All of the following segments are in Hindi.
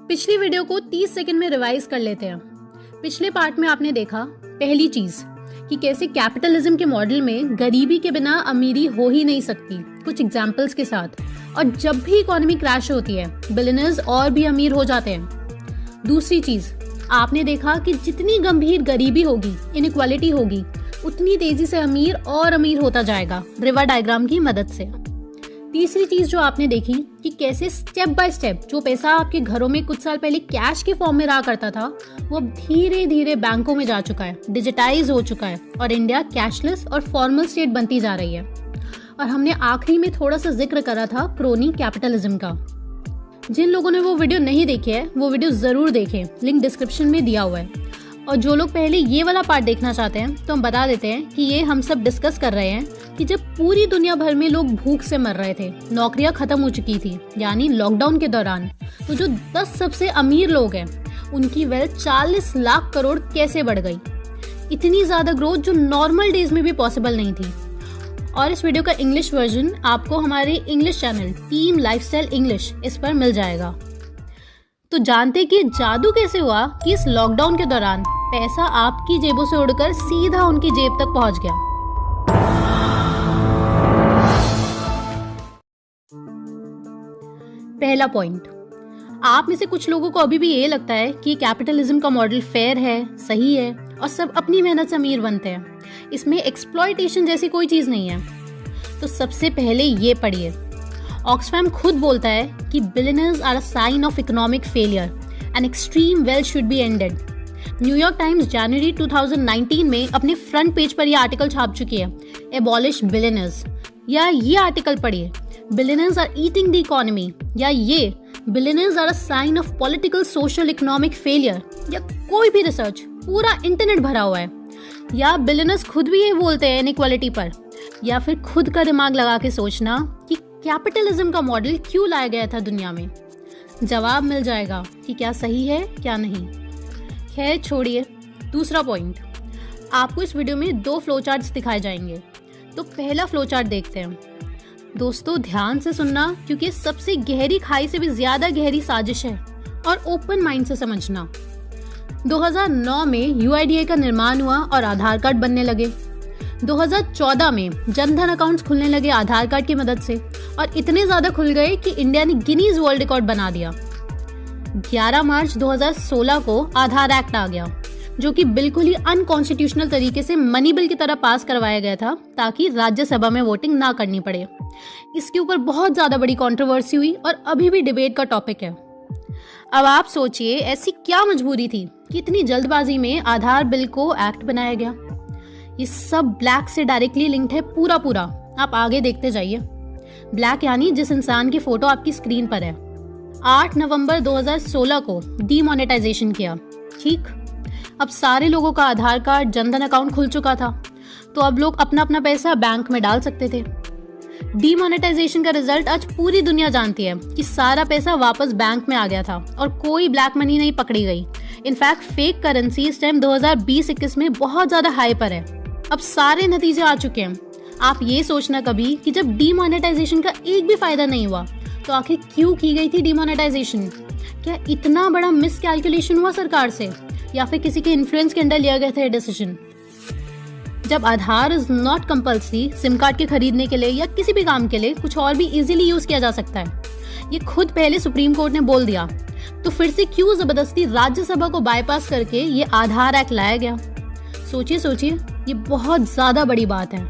पिछली वीडियो को 30 सेकंड में रिवाइज कर लेते हैं। पिछले पार्ट में आपने देखा पहली चीज कि कैसे कैपिटलिज्म के मॉडल में गरीबी के बिना अमीरी हो ही नहीं सकती, कुछ एग्जाम्पल्स के साथ। और जब भी इकोनॉमी क्रैश होती है बिलियनर्स और भी अमीर हो जाते हैं। दूसरी चीज आपने देखा कि जितनी गंभीर गरीबी होगी, इनइक्वालिटी होगी, उतनी तेजी से अमीर और अमीर होता जाएगा रिवर डायग्राम की मदद से। तीसरी चीज जो आपने देखी कि कैसे स्टेप बाय स्टेप जो पैसा आपके घरों में कुछ साल पहले कैश के फॉर्म में रहा करता था वो अब धीरे धीरे बैंकों में जा चुका है, डिजिटाइज हो चुका है और इंडिया कैशलेस और फॉर्मल स्टेट बनती जा रही है। और हमने आखिरी में थोड़ा सा जिक्र करा था क्रोनी कैपिटलिज्म का। जिन लोगों ने वो वीडियो नहीं देखी है वो वीडियो जरूर देखें, लिंक डिस्क्रिप्शन में दिया हुआ है। और जो लोग पहले ये वाला पार्ट देखना चाहते हैं तो हम बता देते हैं कि ये हम सब डिस्कस कर रहे हैं कि जब पूरी दुनिया भर में लोग भूख से मर रहे थे, नौकरियां खत्म हो चुकी थी यानी लॉकडाउन के दौरान, तो जो 10 सबसे अमीर लोग हैं उनकी वेल्थ 40 लाख करोड़ कैसे बढ़ गई। इतनी ज्यादा ग्रोथ जो नॉर्मल डेज में भी पॉसिबल नहीं थी। और इस वीडियो का इंग्लिश वर्जन आपको हमारे English channel team lifestyle English इस पर मिल जाएगा। तो जानते कि जादू कैसे हुआ कि इस लॉकडाउन के दौरान पैसा आपकी जेबों से उड़कर सीधा उनकी जेब तक पहुंच गया। पहला पॉइंट, आप में से कुछ लोगों को अभी भी ये लगता है कि कैपिटलिज्म का मॉडल फेयर है, सही है और सब अपनी मेहनत से अमीर बनते हैं, इसमें एक्सप्लॉयटेशन जैसी कोई चीज नहीं है। तो सबसे पहले ये पढ़िए, ऑक्सफैम खुद बोलता है कि billionaires are a sign of economic failure and extreme wealth should be ended. New York Times जनवरी 2019 में अपने फ्रंट पेज पर यह आर्टिकल छाप चुकी है, एबॉलिश बिलियनर्स। या ये आर्टिकल पढ़िए, billionaires are eating the economy, या ये billionaires are a sign of political social economic failure, या कोई भी रिसर्च, पूरा इंटरनेट भरा हुआ है। या बिलियनर्स खुद भी ये बोलते हैं इनइक्वालिटी पर। या फिर खुद का दिमाग लगा के सोचना कि कैपिटलिज्म का मॉडल क्यों लाया गया था दुनिया में। जवाब मिल जाएगा कि क्या सही है क्या नहीं। खैर छोड़िए, दूसरा पॉइंट, आपको इस वीडियो में 2 फ्लो चार्ट्स दिखाए जाएंगे। तो पहला फ्लो चार्ट देखते हैं। दोस्तों ध्यान से सुनना क्योंकि ये सबसे गहरी खाई से भी ज्यादा गहरी साजिश है, और ओपन माइंड से समझना। 2009 में UIDAI का निर्माण हुआ और आधार कार्ड बनने लगे। 2014 में जनधन अकाउंट्स खुलने लगे आधार कार्ड की मदद से, और इतने ज्यादा खुल गए कि इंडिया ने गिनीज वर्ल्ड रिकॉर्ड बना दिया। 11 मार्च 2016 को आधार एक्ट आ गया, जो कि बिल्कुल ही अनकॉन्स्टिट्यूशनल तरीके से मनी बिल की तरह पास करवाया गया था ताकि राज्यसभा में वोटिंग ना करनी पड़े। इसके ऊपर बहुत ज्यादा बड़ी कंट्रोवर्सी हुई और अभी भी डिबेट का टॉपिक है। अब आप सोचिए ऐसी क्या मजबूरी थी कि इतनी जल्दबाजी में आधार बिल को एक्ट बनाया गया। ये सब ब्लैक से डायरेक्टली लिंक्ड है पूरा। आप आगे देखते जाइए। ब्लैक यानी जिस इंसान की फोटो आपकी स्क्रीन पर है। 8 नवंबर 2016 को डीमोनेटाइजेशन किया। ठीक, अब सारे लोगों का आधार कार्ड, जनधन अकाउंट खुल चुका था, तो अब लोग अपना अपना पैसा बैंक में डाल सकते थे। डीमोनेटाइजेशन का रिजल्ट आज पूरी दुनिया जानती है कि सारा पैसा वापस बैंक में आ गया था और कोई ब्लैक मनी नहीं पकड़ी गई। इनफैक्ट फेक करेंसी इस टाइम 2020-21 में बहुत ज्यादा हाई पर है। अब सारे नतीजे आ चुके हैं। आप ये सोचना कभी कि जब डीमोनेटाइजेशन का एक भी फायदा नहीं हुआ तो आखिर क्यों की गई थी डीमोनेटाइजेशन? क्या इतना बड़ा मिस कैलकुलेशन हुआ सरकार से, या फिर किसी के इन्फ्लुएंस के अंडर लिया गया था ये डिसीजन? जब Aadhaar is not compulsory SIM card के खरीदने के लिए या किसी भी काम के लिए कुछ और भी इजीली यूज किया जा सकता है, ये खुद पहले सुप्रीम कोर्ट ने बोल दिया, तो फिर से क्यों जबरदस्ती राज्यसभा को बाईपास करके ये आधार एक्ट लाया गया? सोचिए, ये बहुत ज्यादा बड़ी बात है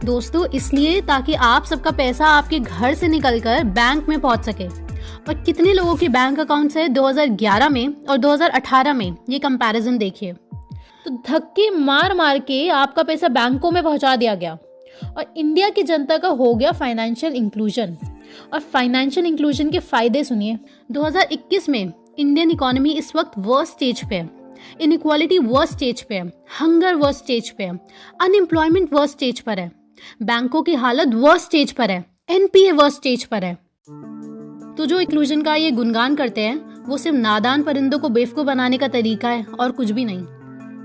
दोस्तों। इसलिए ताकि आप सबका पैसा आपके घर से निकलकर बैंक में पहुंच सके। और कितने लोगों के बैंक अकाउंट्स है 2011 में और 2018 में, ये कंपैरिजन देखिए। तो धक्के मार मार के आपका पैसा बैंकों में पहुंचा दिया गया और इंडिया की जनता का हो गया फाइनेंशियल इंक्लूजन। और फाइनेंशियल इंक्लूजन के फायदे सुनिए। 2021 में इंडियन इकोनॉमी इस वक्त वर्स्ट स्टेज पे है, इनइक्वालिटी वर्स्ट स्टेज पे है, हंगर वर्स्ट स्टेज पे है, अनएम्प्लॉयमेंट वर्स्ट स्टेज पर है, बैंकों की हालत वर्स्ट स्टेज पर है, NPA वर्स्ट स्टेज पर है। तो जो इंक्लूजन का ये गुणगान करते हैं वो सिर्फ नादान परिंदों को बेवकूफ बनाने का तरीका है और कुछ भी नहीं।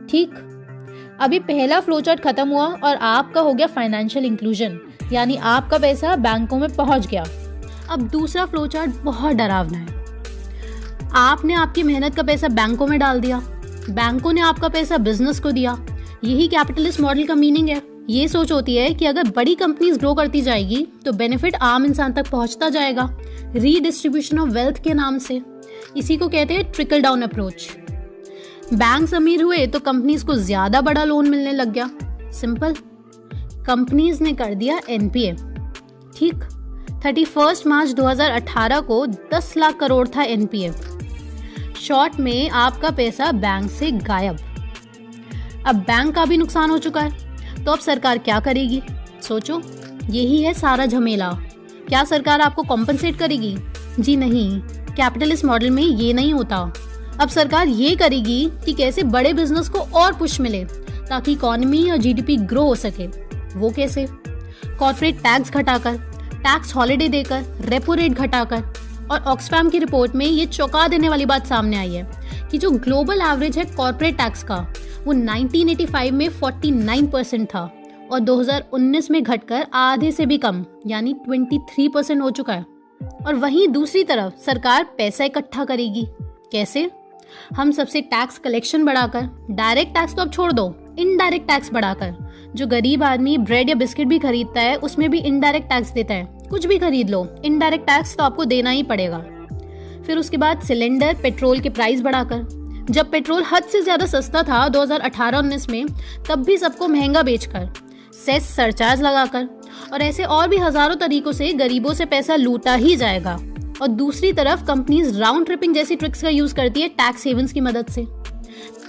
ठीक, अभी पहला फ्लो चार्ट खत्म हुआ और आपका हो गया फाइनेंशियल इंक्लूजन, यानी आपका पैसा बैंकों में पहुंच गया। अब दूसरा फ्लो चार्ट बहुत डरावना है। आपने आपकी मेहनत का पैसा बैंकों में डाल दिया, बैंकों ने आपका पैसा बिजनेस को दिया। यही कैपिटलिस्ट मॉडल का मीनिंग है। ये सोच होती है कि अगर बड़ी कंपनीज ग्रो करती जाएगी तो बेनिफिट आम इंसान तक पहुंचता जाएगा, रीडिस्ट्रीब्यूशन ऑफ वेल्थ के नाम से। इसी को कहते हैं ट्रिकल डाउन अप्रोच। बैंक्स अमीर हुए तो कंपनीज को ज्यादा बड़ा लोन मिलने लग गया। सिंपल, कंपनीज ने कर दिया एनपीए। ठीक, 31 मार्च 2018 को 10 लाख करोड़ था एनपीए। शॉर्ट में आपका पैसा बैंक से गायब। अब बैंक का भी नुकसान हो चुका है, तो अब सरकार क्या करेगी? सोचो, यही है सारा झमेला। क्या सरकार आपको कॉम्पनसेट करेगी? जी नहीं, कैपिटलिस्ट मॉडल में ये नहीं होता। अब सरकार ये करेगी कि कैसे बड़े बिजनेस को और पुश मिले ताकि इकोनॉमी और जीडीपी ग्रो हो सके। वो कैसे? कॉर्पोरेट टैक्स घटाकर, टैक्स हॉलिडे देकर, रेपो रेट घटाकर। और ऑक्सफैम की रिपोर्ट में ये चौंका देने वाली बात सामने आई है कि जो ग्लोबल एवरेज है कॉर्पोरेट टैक्स का, वो 1985 में 49% था और 2019 में घटकर आधे से भी कम यानी 23% हो चुका है। और वहीं दूसरी तरफ सरकार पैसा इकट्ठा करेगी। कैसे? हम सबसे टैक्स कलेक्शन बढ़ाकर, डायरेक्ट टैक्स तो अब छोड़ दो, इनडायरेक्ट टैक्स बढ़ाकर। जो गरीब आदमी ब्रेड या बिस्किट भी खरीदता है उसमें भी इनडायरेक्ट टैक्स देता है। कुछ भी खरीद लो, इनडायरेक्ट टैक्स तो आपको देना ही पड़ेगा। फिर उसके बाद सिलेंडर पेट्रोल के प्राइस बढ़ाकर। जब पेट्रोल हद से ज्यादा सस्ता था 2018-19 में, तब भी सबको महंगा बेचकर, सेस सरचार्ज लगाकर। और ऐसे और भी हजारों तरीकों से गरीबों से पैसा लूटा ही जाएगा। और दूसरी तरफ कंपनीज राउंड ट्रिपिंग जैसी ट्रिक्स का यूज करती है टैक्स हेवंस की मदद से।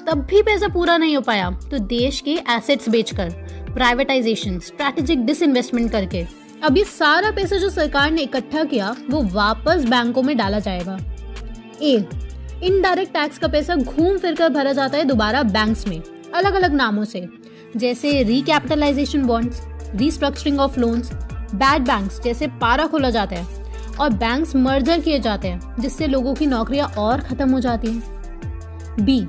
तब भी पैसा पूरा नहीं हो पाया तो देश के एसेट्स बेचकर, प्राइवेटाइजेशन, स्ट्रैटेजिक डिसइन्वेस्टमेंट करके अब ये सारा पैसा जो सरकार ने इकट्ठा किया वो वापस बैंकों में डाला जाएगा। इनडायरेक्ट टैक्स का पैसा घूम फिर कर भरा जाता है दोबारा बैंक्स में, अलग अलग नामों से, जैसे recapitalisation bonds, restructuring of loans. Bad banks जैसे पारा खोला जाता है और बैंक्स मर्जर किए जाते हैं, जिससे लोगों की नौकरियां और खत्म हो जाती हैं। बी,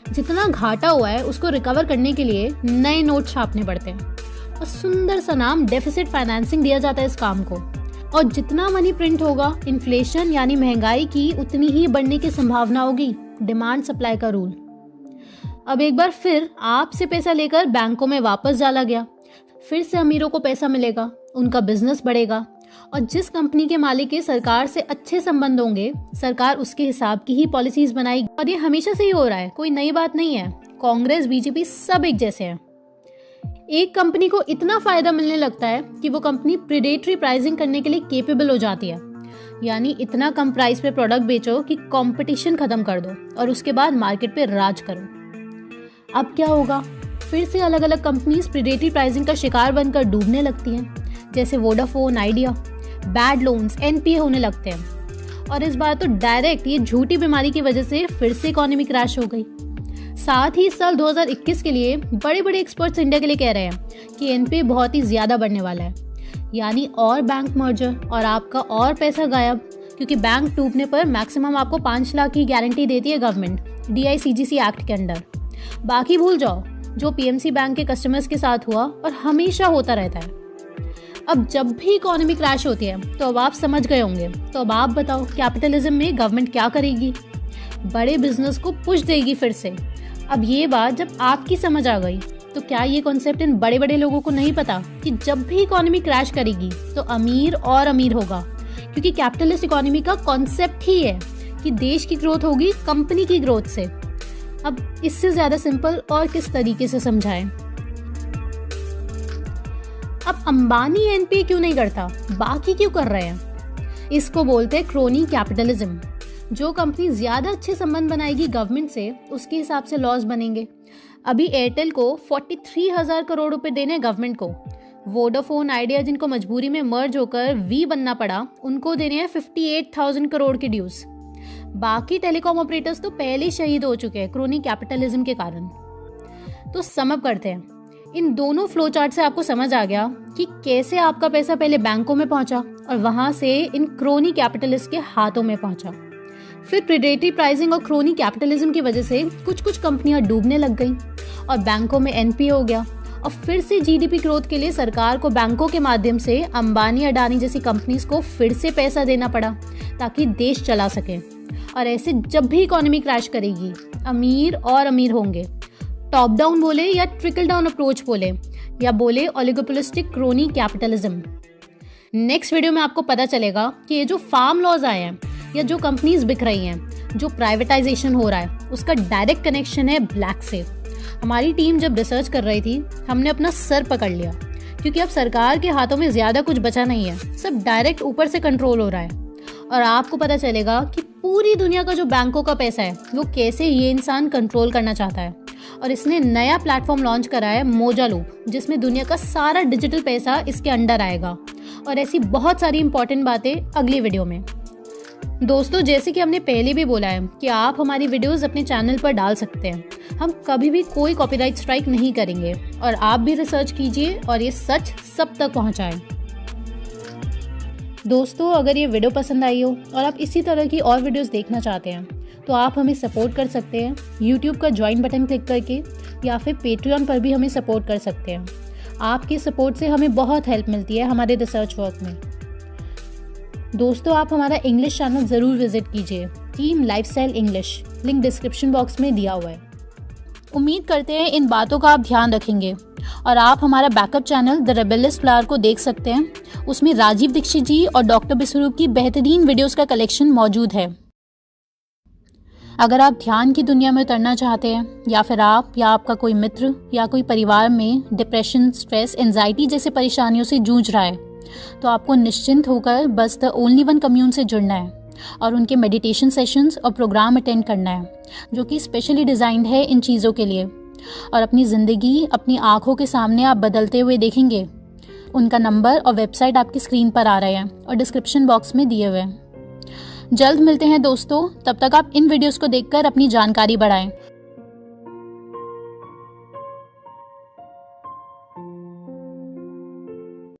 जितना घाटा हुआ है उसको रिकवर करने के लिए नए नोट छापने पड़ते हैं और सुंदर सा नाम डेफिसिट फाइनेंसिंग दिया जाता है इस काम को। और जितना मनी प्रिंट होगा, इन्फ्लेशन यानी महंगाई की उतनी ही बढ़ने की संभावना होगी। डिमांड सप्लाई का रूल। अब एक बार फिर आपसे पैसा लेकर बैंकों में वापस डाला गया। फिर से अमीरों को पैसा मिलेगा, उनका बिजनेस बढ़ेगा और जिस कंपनी के मालिक के सरकार से अच्छे संबंध होंगे, सरकार उसके हिसाब की ही पॉलिसीज बनाएगी। और ये हमेशा से ही हो रहा है, कोई नई बात नहीं है। कांग्रेस, बीजेपी सब एक जैसे हैं। एक कंपनी को इतना फायदा मिलने लगता है कि वो कंपनी प्रेडेटरी प्राइसिंग करने के लिए केपेबल हो जाती है, यानी इतना कम प्राइस पे प्रोडक्ट बेचो कि कंपटीशन खत्म कर दो और उसके बाद मार्केट पे राज करो। अब क्या होगा? फिर से अलग अलग कंपनीज प्रेडेटरी प्राइसिंग का शिकार बनकर डूबने लगती हैं, जैसे Vodafone, idea. Bad loans, NPA होने लगते हैं। और इस बार तो डायरेक्ट ये झूठी बीमारी की वजह से फिर से इकोनॉमी क्रैश हो गई। साथ ही इस साल 2021 के लिए बड़े बड़े एक्सपर्ट्स इंडिया के लिए कह रहे हैं कि एनपीए बहुत ही ज्यादा बढ़ने वाला है, यानी और बैंक मर्जर और आपका और पैसा गायब। क्योंकि बैंक डूबने पर मैक्सिमम आपको 5 लाख की गारंटी देती है गवर्नमेंट DICGC एक्ट के अंडर। बाकी भूल जाओ जो पीएमसी बैंक के कस्टमर्स के साथ हुआ और हमेशा होता रहता है। अब जब भी इकोनॉमी क्रैश होती है तो अब आप समझ गए होंगे। तो अब आप बताओ, कैपिटलिज्म में गवर्नमेंट क्या करेगी? बड़े बिजनेस को पुश देगी फिर से। अब ये बात जब आपकी समझ आ गई तो क्या ये कॉन्सेप्ट इन बड़े बड़े लोगों को नहीं पता कि जब भी इकोनॉमी क्रैश करेगी तो अमीर और अमीर होगा? क्योंकि कैपिटलिस्ट इकोनॉमी का कॉन्सेप्ट ही है कि देश की ग्रोथ होगी कंपनी की ग्रोथ से। अब इससे ज्यादा सिंपल और किस तरीके से समझाएं? अब अंबानी एनपीए क्यों नहीं करता, बाकी क्यों कर रहे हैं? इसको बोलते हैं क्रोनी कैपिटलिज्म। जो कंपनी ज्यादा अच्छे संबंध बनाएगी गवर्नमेंट से, उसके हिसाब से लॉस बनेंगे। अभी एयरटेल को 43,000 करोड़ रुपए देने गवर्नमेंट को। वोडाफोन, आइडिया जिनको मजबूरी में मर्ज होकर वी बनना पड़ा, उनको देने हैं 58,000 करोड़ के ड्यूज। बाकी टेलीकॉम ऑपरेटर्स तो पहले ही शहीद हो चुके हैं क्रोनी कैपिटलिज्म के कारण। तो समअप करते हैं। इन दोनों फ्लो चार्ट से आपको समझ आ गया कि कैसे आपका पैसा पहले बैंकों में पहुंचा और वहां से इन क्रोनी कैपिटलिस्ट के हाथों में पहुंचा। फिर प्रेडेटरी प्राइसिंग और क्रोनी कैपिटलिज्म की वजह से कुछ कुछ कंपनियां डूबने लग गईं और बैंकों में एनपीए हो गया। और फिर से जीडीपी ग्रोथ के लिए सरकार को बैंकों के माध्यम से अंबानी, अडानी जैसी कंपनीज को फिर से पैसा देना पड़ा ताकि देश चला सके। और ऐसे जब भी इकोनॉमी क्रैश करेगी, अमीर और अमीर होंगे। टॉप डाउन बोले या ट्रिकल डाउन अप्रोच बोले या बोले oligopolistic crony capitalism. Next video में आपको पता चलेगा कि ये जो फार्म लॉज आए हैं या जो कंपनीज बिक रही हैं, जो प्राइवेटाइजेशन हो रहा है, उसका डायरेक्ट कनेक्शन है ब्लैक से। हमारी टीम जब रिसर्च कर रही थी, हमने अपना सर पकड़ लिया, क्योंकि अब सरकार के हाथों में ज़्यादा कुछ बचा नहीं है, सब डायरेक्ट ऊपर से कंट्रोल हो रहा है। और आपको पता चलेगा कि पूरी दुनिया का जो बैंकों का पैसा है वो कैसे ये इंसान कंट्रोल करना चाहता है। और इसने नया प्लेटफॉर्म लॉन्च करा है, मोजालूप, जिसमें दुनिया का सारा डिजिटल पैसा इसके अंडर आएगा। और ऐसी बहुत सारी इंपॉर्टेंट बातें अगली वीडियो में। दोस्तों, जैसे कि हमने पहले भी बोला है कि आप हमारी वीडियोस अपने चैनल पर डाल सकते हैं। हम कभी भी कोई कॉपीराइट स्ट्राइक नहीं करेंगे और आप भी रिसर्च कीजिए और ये सच सब तक पहुंचाएं। दोस्तों, अगर ये वीडियो पसंद आई हो और आप इसी तरह की और वीडियोस देखना चाहते हैं तो आप हमें सपोर्ट कर सकते हैं यूट्यूब का ज्वाइन बटन क्लिक करके, या फिर पेट्रियन पर भी हमें सपोर्ट कर सकते हैं। आपके सपोर्ट से हमें बहुत हेल्प मिलती है हमारे रिसर्च वर्क में। दोस्तों, आप हमारा इंग्लिश चैनल ज़रूर विजिट कीजिए, team lifestyle English, link description box में दिया हुआ है। उम्मीद करते हैं इन बातों का आप ध्यान रखेंगे और आप हमारा backup channel the rebellious flower को देख सकते हैं। उसमें राजीव दीक्षित जी और डॉक्टर बिस्वरूप की बेहतरीन वीडियोस का कलेक्शन मौजूद है। अगर आप ध्यान की दुनिया में उतरना चाहते हैं, या फिर आप या आपका कोई मित्र या कोई परिवार में डिप्रेशन, स्ट्रेस, एंजाइटी जैसे परेशानियों से जूझ रहा है, तो आपको निश्चिंत होकर बस द ओनली वन कम्यून से जुड़ना है और उनके मेडिटेशन सेशंस और प्रोग्राम अटेंड करना है, जो कि स्पेशली डिज़ाइंड है इन चीज़ों के लिए। और अपनी ज़िंदगी अपनी आँखों के सामने आप बदलते हुए देखेंगे। उनका नंबर और वेबसाइट आपकी स्क्रीन पर आ रहे हैं और डिस्क्रिप्शन बॉक्स में दिए हुए हैं। जल्द मिलते हैं दोस्तों, तब तक आप इन वीडियोस को देखकर अपनी जानकारी बढ़ाएं।